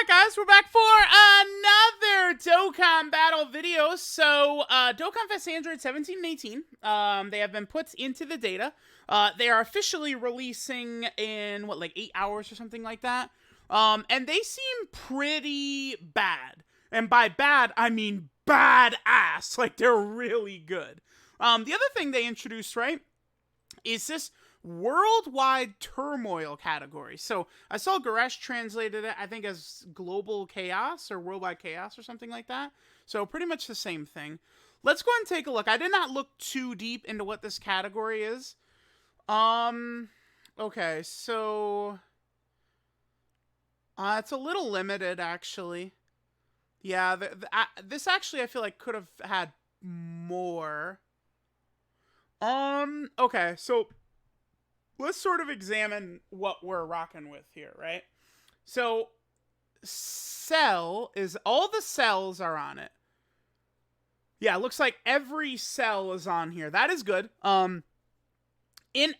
Alright guys, we're back for another Dokkan battle video. So, Dokkan Fest Android 17 and 18, they have been put into the data. They are officially releasing in, what, like 8 hours or something like that. And they seem pretty bad. And by bad, I mean badass. Like, they're really good. The other thing they introduced, right, is this worldwide turmoil category. So I saw Goresh translated it, I think, as global chaos or worldwide chaos or something like that. So pretty much the same thing. Let's go ahead and take a look. I did not look too deep into what this category is. Okay, so it's a little limited, actually. Yeah, this actually I feel like could have had more. Okay, so let's sort of examine what we're rocking with here, right? So, cell is, all the cells are on it. Yeah, it looks like every cell is on here. That is good. In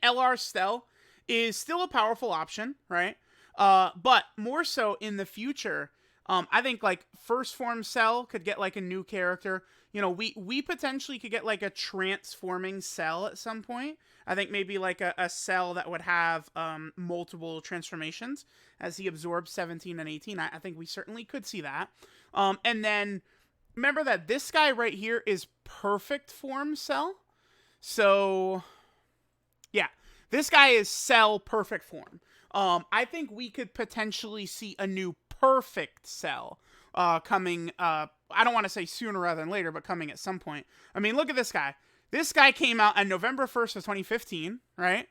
LR Cell is still a powerful option, right? But more so in the future, I think like First Form Cell could get like a new character. You know, we potentially could get like a transforming cell at some point. I think maybe like a cell that would have multiple transformations as he absorbs 17 and 18. I think we certainly could see that. And then remember that this guy right here is perfect form cell. So yeah, this guy is cell perfect form. I think we could potentially see a new perfect cell coming. I don't want to say sooner rather than later, but coming at some point. I mean, look at this guy. This guy came out on November 1st of 2015, right?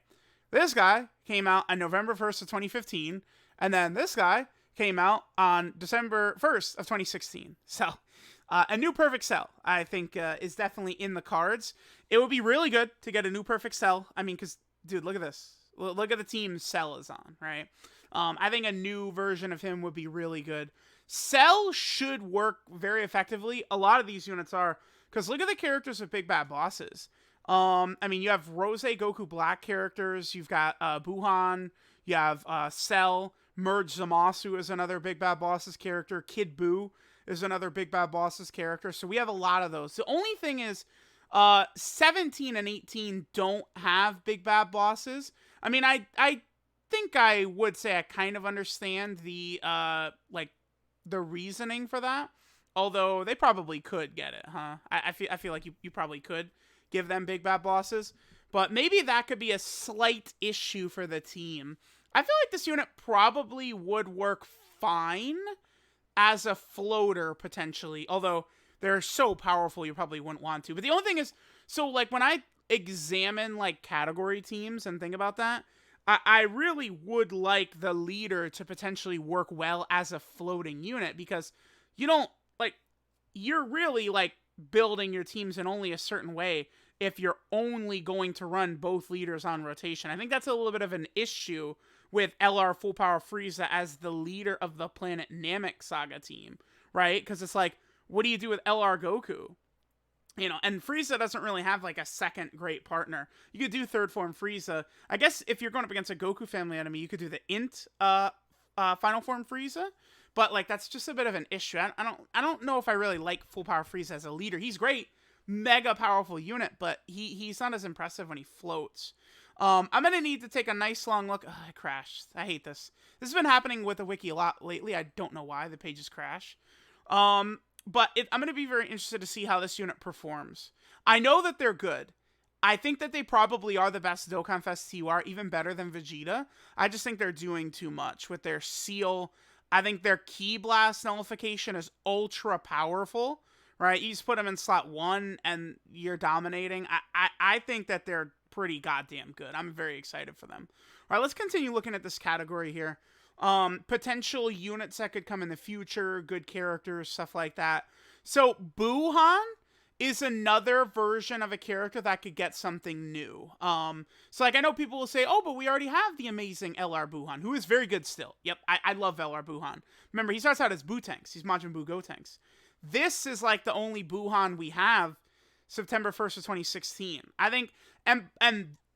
This guy came out on November 1st of 2015. And then this guy came out on December 1st of 2016. So, a new perfect cell, I think, is definitely in the cards. It would be really good to get a new perfect cell. I mean, because, dude, look at this. Look at the team Cell is on, right? I think a new version of him would be really good. Cell should work very effectively. A lot of these units are, because look at the characters with big bad bosses. I mean, you have Rose Goku Black characters. You've got Buhan. You have Cell. Merge Zamasu is another big bad boss's character. Kid Buu is another big bad boss's character. So we have a lot of those. The only thing is, 17 and 18 don't have big bad bosses. I mean, I think I would say I kind of understand the like the reasoning for that. Although they probably could get it, huh? I feel like you probably could give them big bad bosses. But maybe that could be a slight issue for the team. I feel like this unit probably would work fine as a floater, potentially. Although they're so powerful, you probably wouldn't want to. But the only thing is, so like when I examine like category teams and think about that, I really would like the leader to potentially work well as a floating unit, because you don't, like, you're really like building your teams in only a certain way if you're only going to run both leaders on rotation. I think that's a little bit of an issue with LR Full Power Frieza as the leader of the Planet Namek Saga team, right? Because it's like, what do you do with LR Goku? You know, and Frieza doesn't really have like a second great partner. You could do third form Frieza. I guess if you're going up against a Goku family enemy, you could do the Int final form Frieza. But like that's just a bit of an issue. I don't know if I really like Full Power Frieza as a leader. He's great, mega powerful unit, but he's not as impressive when he floats. I'm gonna need to take a nice long look. I crashed. I hate this. This has been happening with the wiki a lot lately. I don't know why the pages crash. But I'm going to be very interested to see how this unit performs. I know that they're good. I think that they probably are the best Dokkan Fest TUR, even better than Vegeta. I just think they're doing too much with their seal. I think their Ki Blast nullification is ultra powerful, right? You just put them in slot 1 and you're dominating. I think that they're pretty goddamn good. I'm very excited for them. All right, let's continue looking at this category here. Potential units that could come in the future, good characters, stuff like that. So Buhan is another version of a character that could get something new. So like I know people will say, oh, but we already have the amazing LR Buhan, who is very good still. Yep, I love LR Buhan. Remember, he starts out as Buu-Tanks. He's Majin Buu Gotenks. This is like the only Buhan we have September 1st of 2016. I think, and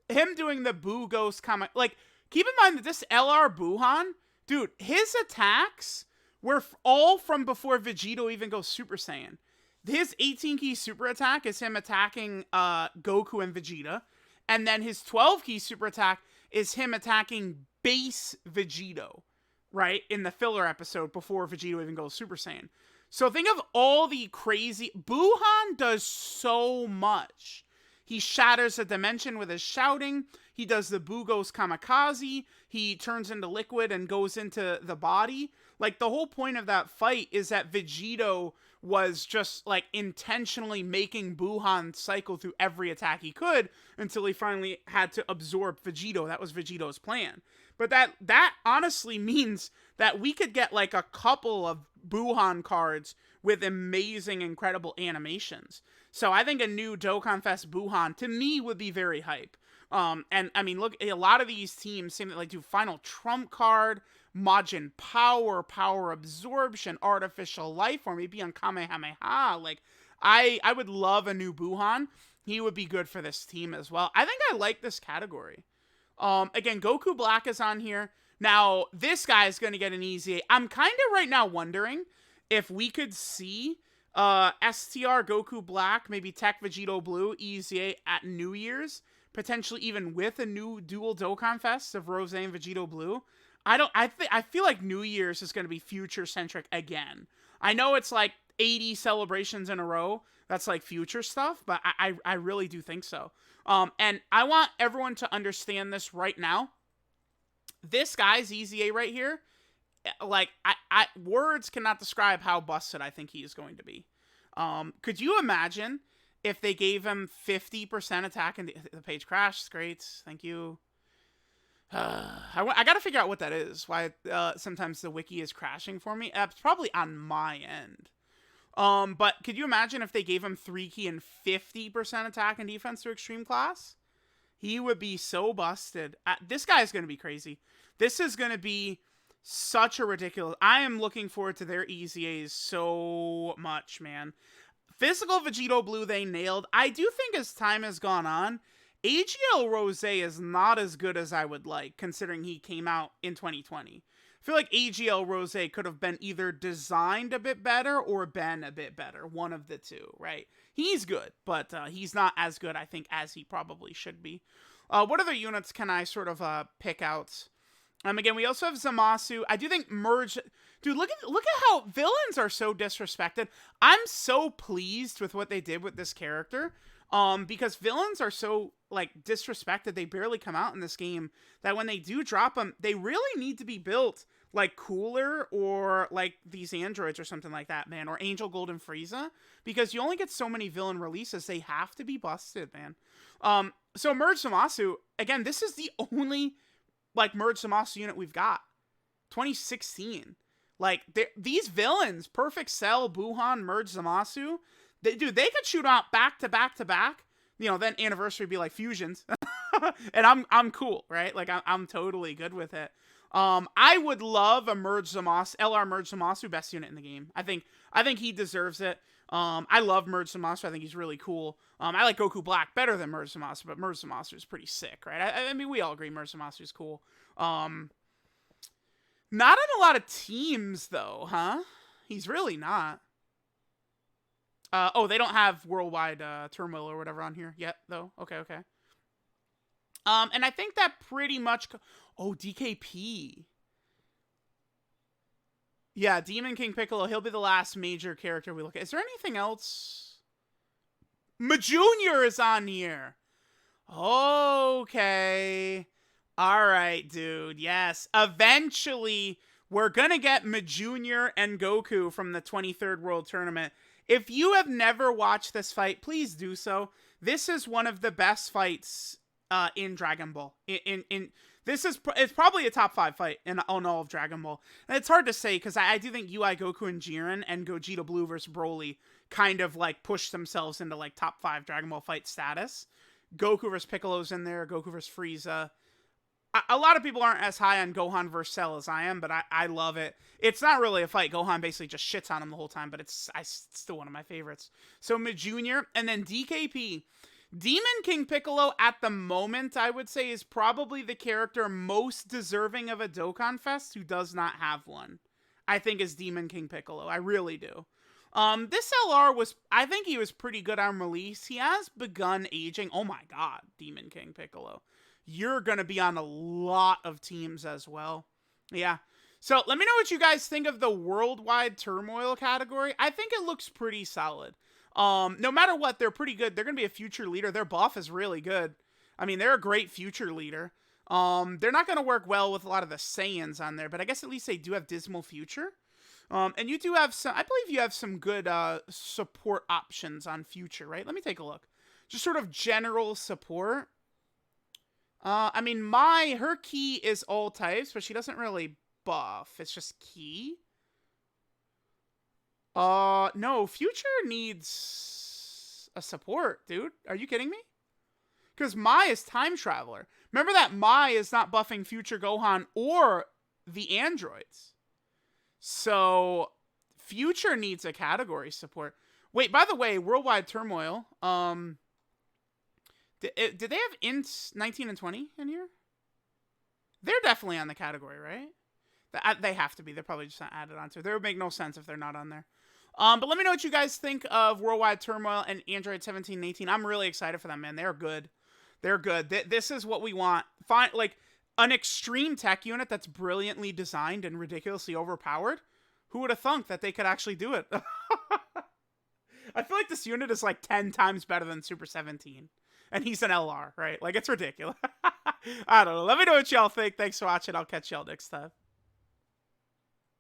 him doing the Buu Ghost comment, like, keep in mind that this LR Buhan, dude, his attacks We're all from before Vegito even goes Super Saiyan. His 18 key super attack is him attacking Goku and Vegeta. And then his 12 key super attack is him attacking base Vegito, right? In the filler episode before Vegito even goes Super Saiyan. So think of all the crazy... Buhan does so much. He shatters a dimension with his shouting. He does the Buu goes kamikaze. He turns into liquid and goes into the body. Like, the whole point of that fight is that Vegito was just, like, intentionally making Buhan cycle through every attack he could until he finally had to absorb Vegito. That was Vegito's plan. But that honestly means that we could get, like, a couple of Buhan cards with amazing, incredible animations. So I think a new Dokkan Fest Buhan, to me, would be very hype. And, I mean, look, a lot of these teams seem to, like, do Final Trump card, Majin Power, Power Absorption, Artificial Life Form, maybe on Kamehameha. Like, I would love a new Buhan. He would be good for this team as well. I think I like this category. Again, Goku Black is on here. Now, this guy is going to get an easy A. I'm kind of right now wondering if we could see STR Goku Black, maybe Tech Vegito Blue, easy A at New Year's, potentially even with a new dual Dokkan Fest of Rose and Vegito Blue. I feel like New Year's is going to be future-centric again. I know it's like 80 celebrations in a row. That's like future stuff, but I really do think so. And I want everyone to understand this right now. This guy's easy A right here, like, words cannot describe how busted I think he is going to be. Could you imagine if they gave him 50% attack and the page crashed? Great, thank you. I gotta figure out what that is. Why sometimes the wiki is crashing for me. It's probably on my end. But could you imagine if they gave him 3 key and 50% attack and defense to extreme class? He would be so busted. This guy is going to be crazy. This is going to be such a ridiculous... I am looking forward to their easy A's so much, man. Physical Vegito Blue, they nailed. I do think as time has gone on, AGL Rose is not as good as I would like, considering he came out in 2020. I feel like AGL Rose could have been either designed a bit better or been a bit better. One of the two, right? He's good, but he's not as good, I think, as he probably should be. What other units can I sort of pick out? Again, we also have Zamasu. I do think Merge... Dude, look at how villains are so disrespected. I'm so pleased with what they did with this character. Because villains are so, like, disrespected. They barely come out in this game. That when they do drop them, they really need to be built, like, cooler or, like, these androids or something like that, man. Or Angel Golden Frieza. Because you only get so many villain releases. They have to be busted, man. So Merge Zamasu, again, this is the only, like, Merge Zamasu unit we've got. 2016. Like, these villains, Perfect Cell, Buhan, Merge Zamasu, they could shoot out back to back to back. You know, then anniversary would be like fusions. And I'm cool, right? Like, I'm totally good with it. I would love a Merge Zamasu, LR Merge Zamasu, best unit in the game. I think he deserves it. I love Merge Zamasu. I think he's really cool. I like Goku Black better than Merge Zamasu, but Merge Zamasu is pretty sick, right? I mean, we all agree Merge Zamasu is cool. Not in a lot of teams, though, huh? He's really not. Oh, they don't have worldwide turmoil or whatever on here yet, though. Okay. And I think that pretty much... Oh, DKP. Yeah, Demon King Piccolo, he'll be the last major character we look at. Is there anything else? Junior is on here. Okay. All right, dude. Yes. Eventually, we're going to get Junior and Goku from the 23rd World Tournament. If you have never watched this fight, please do so. This is one of the best fights in Dragon Ball. It's probably a top 5 fight on all of Dragon Ball. And it's hard to say because I do think UI Goku and Jiren and Gogeta Blue versus Broly kind of like pushed themselves into like top 5 Dragon Ball fight status. Goku versus Piccolo's in there. Goku versus Frieza. A lot of people aren't as high on Gohan versus Cell as I am, but I love it. It's not really a fight. Gohan basically just shits on him the whole time, but it's still one of my favorites. So Junior and then DKP. Demon King Piccolo at the moment, I would say, is probably the character most deserving of a Dokkan Fest who does not have one. I think, is Demon King Piccolo. I really do. This LR was, I think he was pretty good on release. He has begun aging. Oh my god, Demon King Piccolo. You're going to be on a lot of teams as well. Yeah. So let me know what you guys think of the worldwide turmoil category. I think it looks pretty solid. No matter what, they're pretty good. They're going to be a future leader. Their buff is really good. I mean, they're a great future leader. They're not going to work well with a lot of the Saiyans on there, but I guess at least they do have Dismal Future. And you do have some, I believe you have some good support options on Future, right? Let me take a look. Just sort of general support. I mean, her key is all types, but she doesn't really buff. It's just key. No, Future needs a support, dude. Are you kidding me? Because Mai is Time Traveler. Remember that Mai is not buffing Future Gohan or the androids. So, Future needs a category support. Wait, by the way, Worldwide Turmoil, did they have Ints 19 and 20 in here? They're definitely on the category, right? They have to be. They're probably just not added onto. There would make no sense if they're not on there. But let me know what you guys think of Worldwide Turmoil and Android 17 and 18. I'm really excited for them, man. They're good. They're good. This is what we want. Find, like, an extreme tech unit that's brilliantly designed and ridiculously overpowered. Who would have thunk that they could actually do it? I feel like this unit is like 10 times better than Super 17. And he's an LR, right? Like, it's ridiculous. I don't know. Let me know what y'all think. Thanks for watching. I'll catch y'all next time.